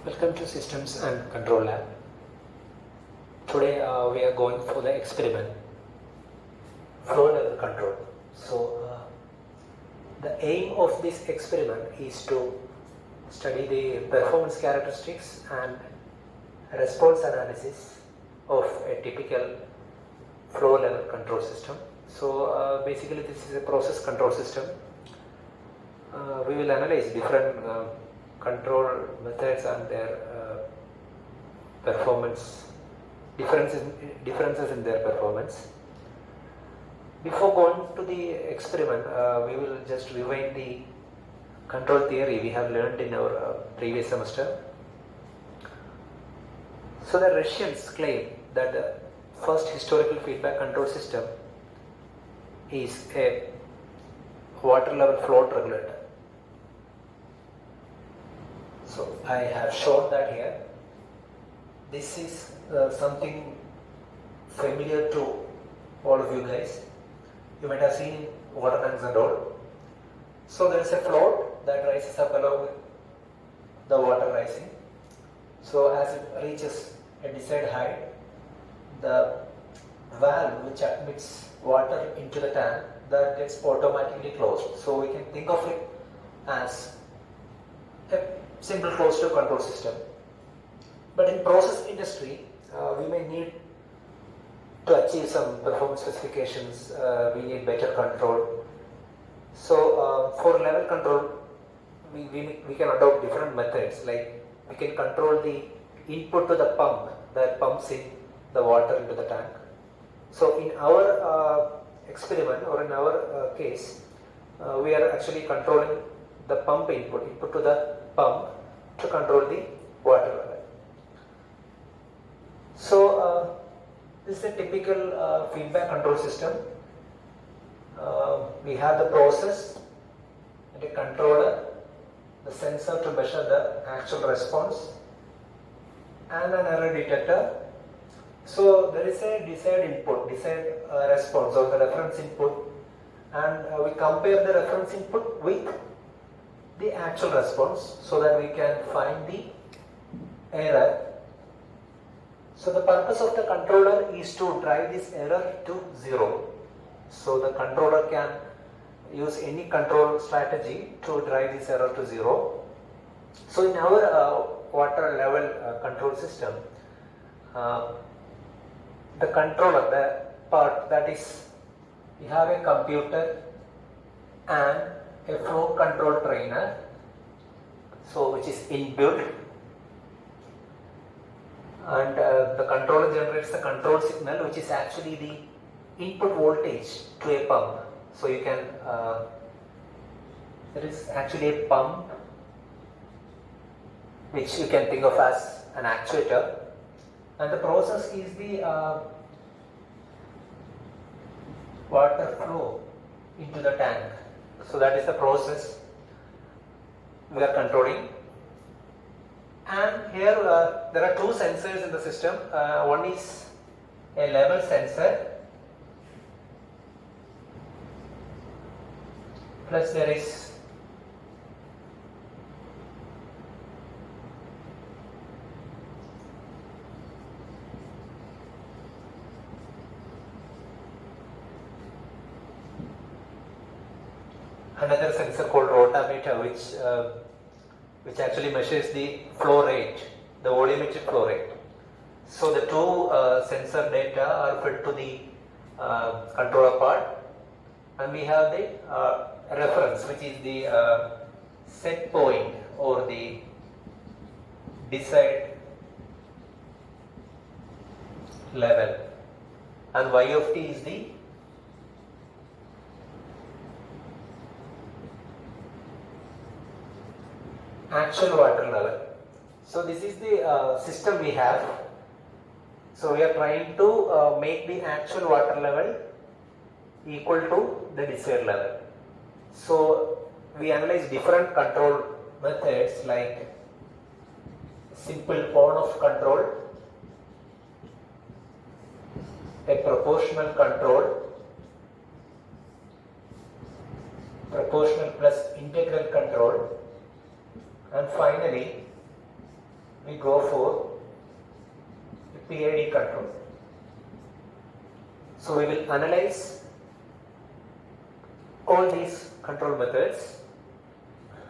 Welcome to Systems and Control Lab. Today we are going for the experiment, flow level control. So the aim of this experiment is to study the performance characteristics and response analysis of a typical flow level control system. So basically this is a process control system. We will analyze different control methods and their performance differences in their performance. Before going to the experiment, we will just rewind the control theory we have learned in our previous semester. So the Russians claim that the first historical feedback control system is a water level float regulator. So I have shown that here. This is something familiar to all of you guys. You might have seen water tanks and all. So there is a float that rises up along with the water rising. So as it reaches a desired height, the valve which admits water into the tank, that gets automatically closed. So we can think of it as a simple closed loop control system. But in process industry, we may need to achieve some performance specifications. We need better control. So for level control, we can adopt different methods. Like we can control the input to the pump that pumps in the water into the tank. So in our experiment or in our case, we are actually controlling the pump input to the pump to control the water level. So this is a typical feedback control system. We have the process and a controller, the sensor to measure the actual response, and an error detector. So there is a desired input, desired response or the reference input, and we compare the reference input with the actual response so that we can find the error. So the purpose of the controller is to drive this error to zero. So the controller can use any control strategy to drive this error to zero. So in our water level control system, the controller, the part that is, we have a computer and a flow control trainer, so which is inbuilt, and the controller generates the control signal, which is actually the input voltage to a pump. So you can there is actually a pump which you can think of as an actuator, and the process is the water flow into the tank. So that is the process we are controlling. And here there are two sensors in the system. One is a level sensor, plus there is another sensor called rotameter, which actually measures the flow rate, the volumetric flow rate. So the two sensor data are fed to the controller part, and we have the reference, which is the set point or the desired level, and y of t is the actual water level. So this is the system we have. So we are trying to make the actual water level equal to the desired level. So we analyze different control methods like simple on-off control, a proportional control, proportional plus integral control, and finally we go for PID control. So we will analyze all these control methods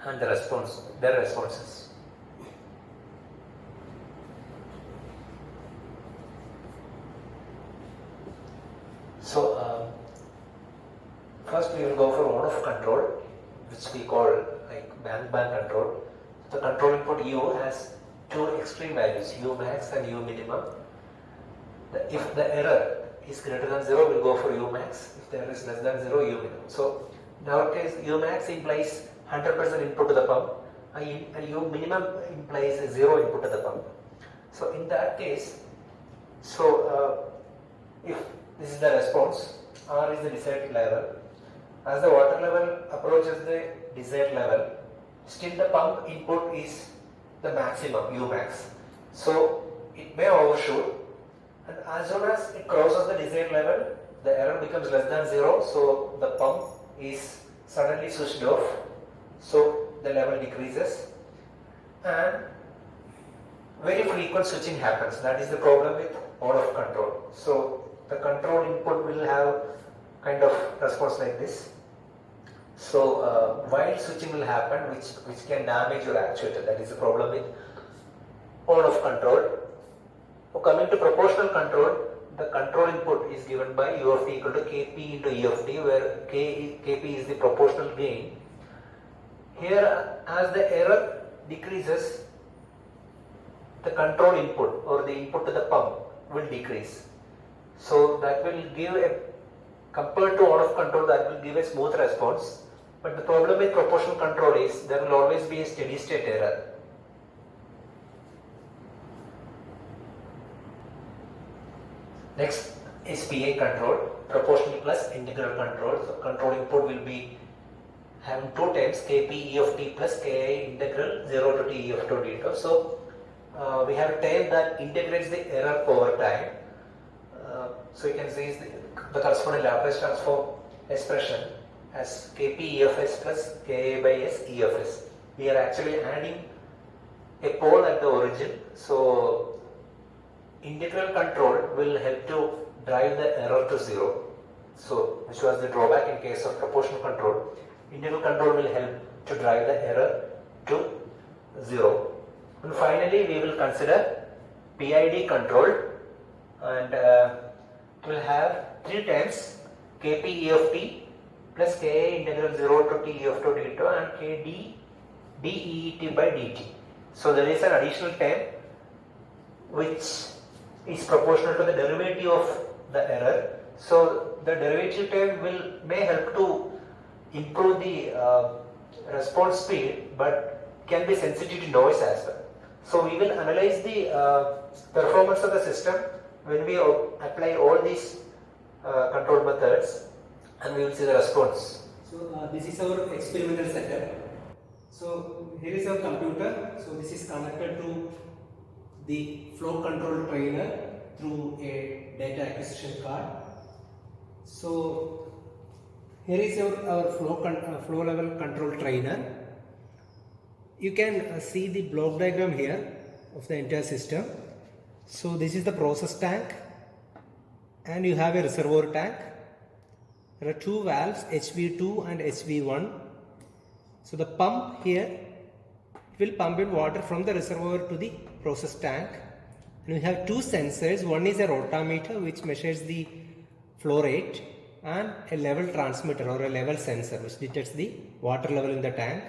and their responses. So first we will go for mode of control, which we call like bang control. The control input U has two extreme values, U max and U minimum. If the error is greater than 0, we'll go for U max. If the error is less than 0, U minimum. So in our case, U max implies 100% input to the pump, and U minimum implies 0 input to the pump. So in that case, if this is the response, R is the desired level. As the water level approaches the desired level, still the pump input is the maximum, U max. So it may overshoot, and as soon as it crosses the desired level, the error becomes less than 0, so the pump is suddenly switched off, so the level decreases, and very frequent switching happens. That is the problem with mode of control. So the control input will have kind of response like this. So while switching will happen, which can damage your actuator. That is the problem with mode of control. So coming to proportional control, the control input is given by U of t equal to Kp into E of t, where Kp is the proportional gain. Here, as the error decreases, the control input or the input to the pump will decrease. So that will give compared to mode of control, that will give a smooth response. But the problem with proportional control is there will always be a steady state error. Next is PI control, proportional plus integral control. So control input will be having two terms, Kp E of t plus Ki integral 0 to t E of t deta. So we have a term that integrates the error over time. So you can see the corresponding Laplace transform expression as Kp E of s plus Ka by s E of s. We are actually adding a pole at the origin. So integral control will help to drive the error to 0. So which was the drawback in case of proportional control. Integral control will help to drive the error to 0. And finally we will consider PID control, and it will have three terms, Kp E of t plus Ka integral 0 to t E of t deta and Kd dEet by dt. So there is an additional term which is proportional to the derivative of the error. So the derivative term may help to improve the response speed, but can be sensitive to noise as well. So we will analyze the performance of the system when we apply all these control methods, and we will see the response. So this is our experimental setup. So here is our computer. So this is connected to the flow control trainer through a data acquisition card. So here is our flow level control trainer. You can see the block diagram here of the entire system. So this is the process tank, and you have a reservoir tank. There are two valves, HV2 and HV1. So the pump here will pump in water from the reservoir to the process tank. And we have two sensors. One is a rotameter which measures the flow rate, and a level transmitter or a level sensor which detects the water level in the tank.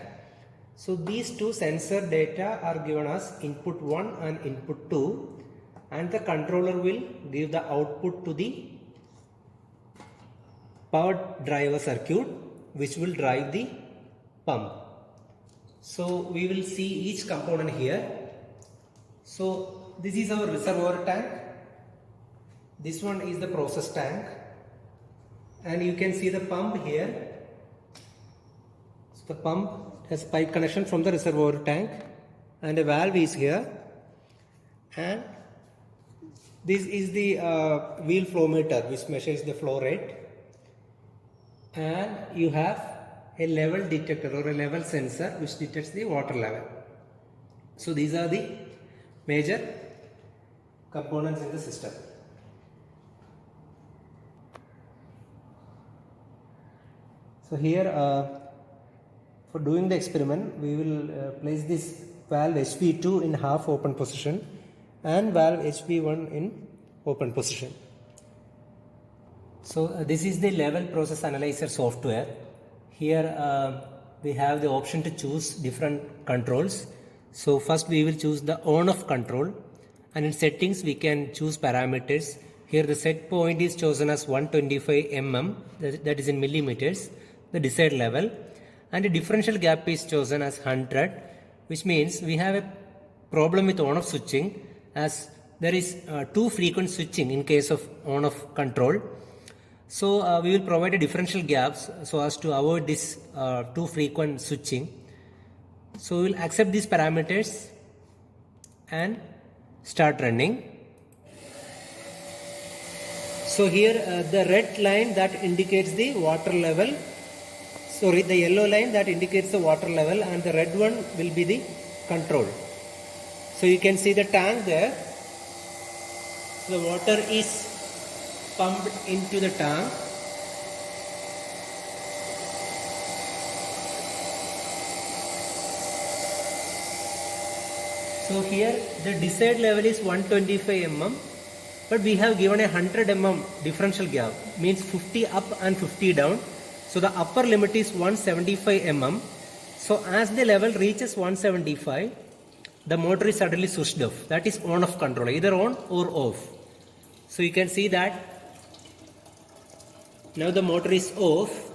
So these two sensor data are given as input 1 and input 2, and the controller will give the output to the power driver circuit which will drive the pump. So we will see each component here. So this is our reservoir tank, this one is the process tank, and you can see the pump here. So the pump has pipe connection from the reservoir tank, and a valve is here, and this is the wheel flow meter which measures the flow rate, and you have a level detector or a level sensor which detects the water level. So these are the major components in the system. So here for doing the experiment, we will place this valve HV2 in half open position and valve HV1 in open position. So this is the level process analyzer software. Here we have the option to choose different controls. So first we will choose the on-off control, and in settings we can choose parameters. Here the set point is chosen as 125 mm, that is in millimeters, the desired level, and the differential gap is chosen as 100, which means we have a problem with on-off switching, as there is too frequent switching in case of on-off control. So we will provide a differential gaps so as to avoid this too frequent switching. So we will accept these parameters and start running. So here the red line that indicates the water level, sorry, the yellow line that indicates the water level, and the red one will be the control. So you can see the tank there. So the water is pumped into the tank. So here the desired level is 125 mm, but we have given a 100 mm differential gap, means 50 up and 50 down. So the upper limit is 175 mm. So as the level reaches 175, the motor is suddenly switched off. That is on-off control, either on or off. So you can see that now the motor is off.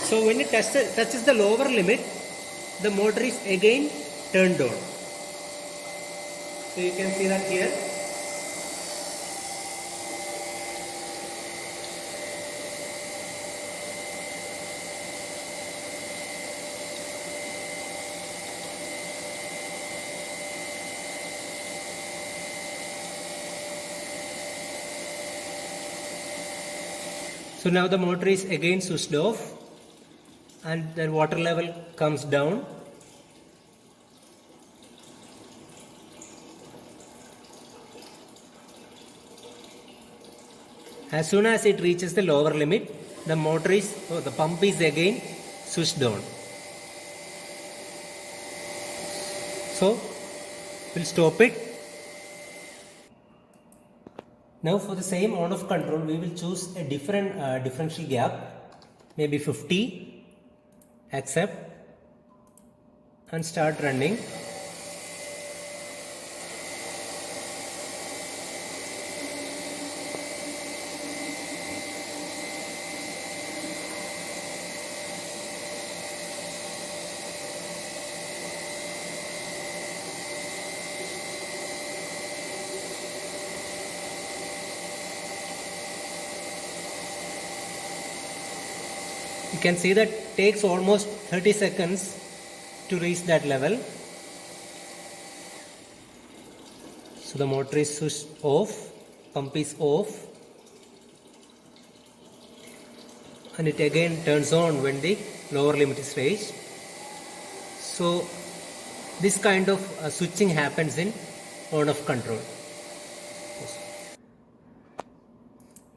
So when it touches the lower limit, the motor is again turned on. So you can see that here. So now the motor is again switched off and the water level comes down. As soon as it reaches the lower limit, the the pump is again switched on. So we'll stop it. Now for the same on-off control, we will choose a different differential gap, maybe 50, accept and start running. You can see that it takes almost 30 seconds to reach that level. So the motor is switched off, pump is off, and it again turns on when the lower limit is raised. So this kind of switching happens in on-off control.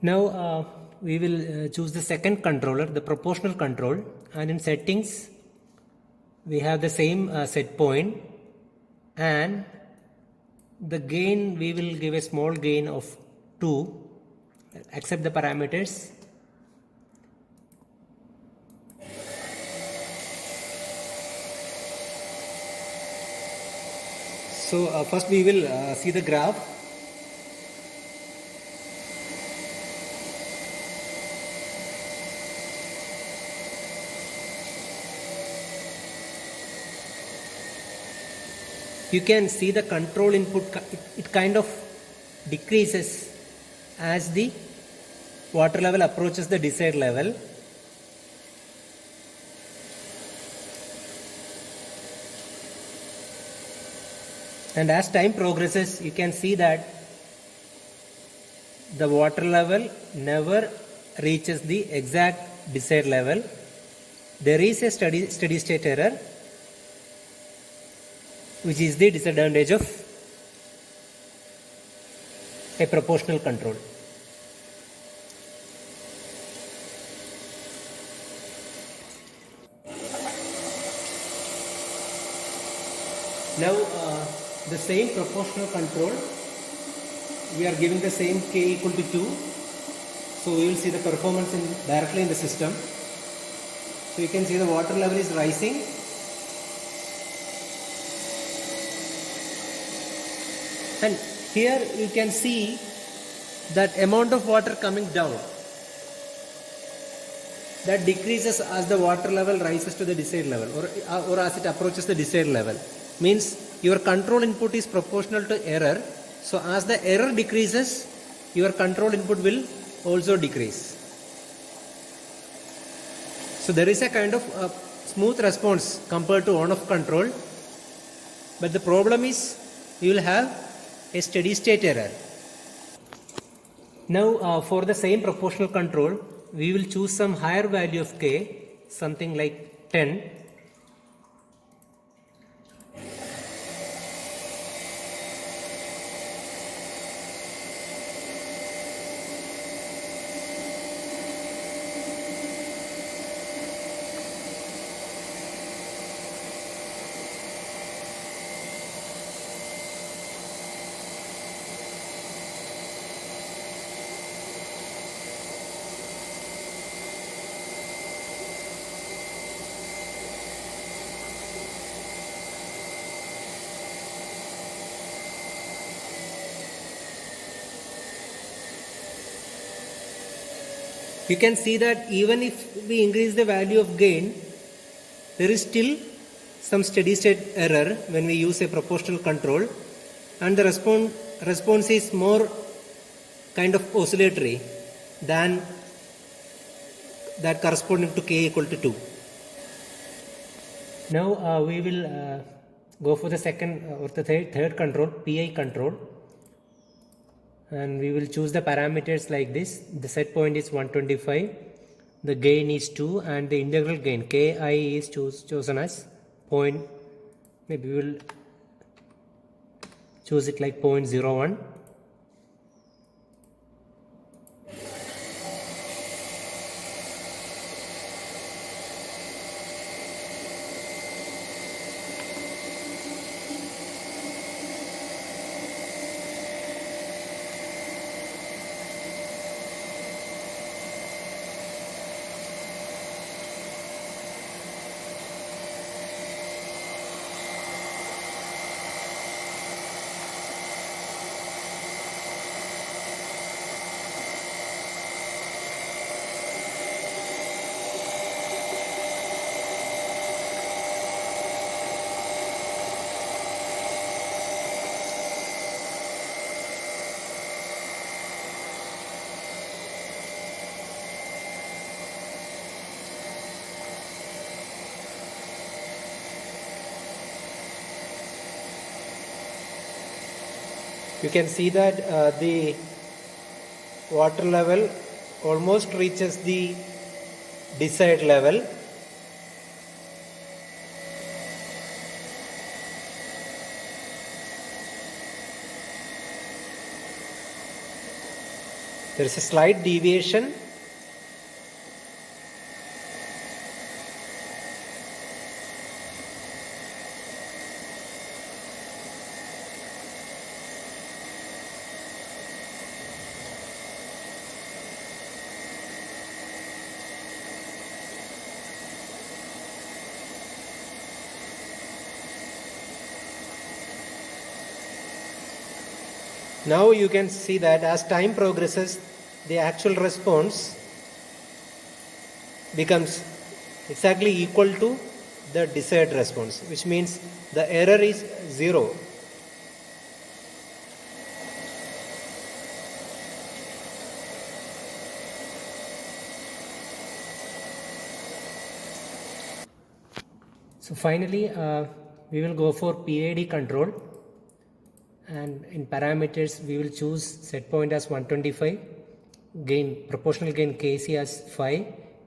Now we will choose the second controller, the proportional control, and in settings we have the same set point, and the gain we will give a small gain of 2, accept the parameters. So first we will see the graph. You can see the control input, it kind of decreases as the water level approaches the desired level. And as time progresses, you can see that the water level never reaches the exact desired level. there is a steady state error, which is the disadvantage of a proportional control. Now the same proportional control, we are giving the same k equal to 2, so we will see the performance directly in the system. So you can see the water level is rising, and here you can see that amount of water coming down, that decreases as the water level rises to the desired level, or as it approaches the desired level. Means your control input is proportional to error, so as the error decreases, your control input will also decrease. So there is a kind of smooth response compared to on-off control, but the problem is you will have a steady state error. Now for the same proportional control, we will choose some higher value of k, something like 10. You can see that even if we increase the value of gain, there is still some steady state error when we use a proportional control, and the response is more kind of oscillatory than that corresponding to k equal to 2. Now we will go for the second or the third control, PI control, and we will choose the parameters like this. The set point is 125, the gain is 2, and the integral gain ki is chosen as point, maybe we will choose it like 0.01. You can see that the water level almost reaches the desired level. There is a slight deviation. Now you can see that as time progresses, the actual response becomes exactly equal to the desired response, which means the error is 0. So finally, we will go for PID control, and in parameters we will choose set point as 125, gain proportional gain Kc as 5,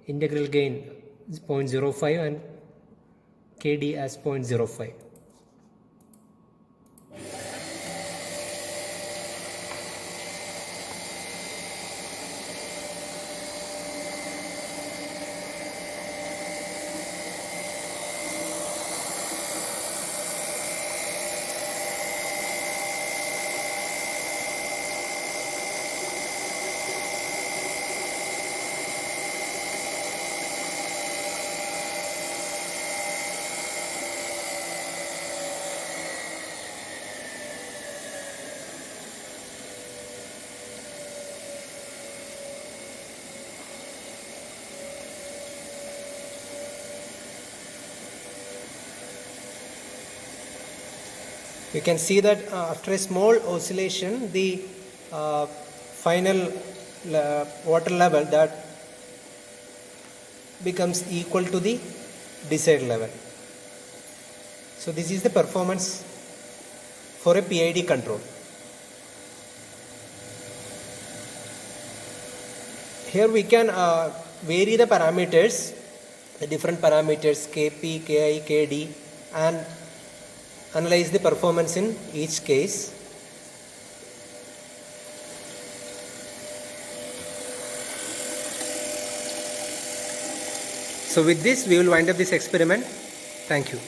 integral gain is 0.05 and KD as 0.05. You can see that after a small oscillation, the final water level that becomes equal to the desired level. So this is the performance for a PID control. Here we can vary the parameters, the different parameters Kp, Ki, Kd, and analyze the performance in each case. So with this we will wind up this experiment. Thank you.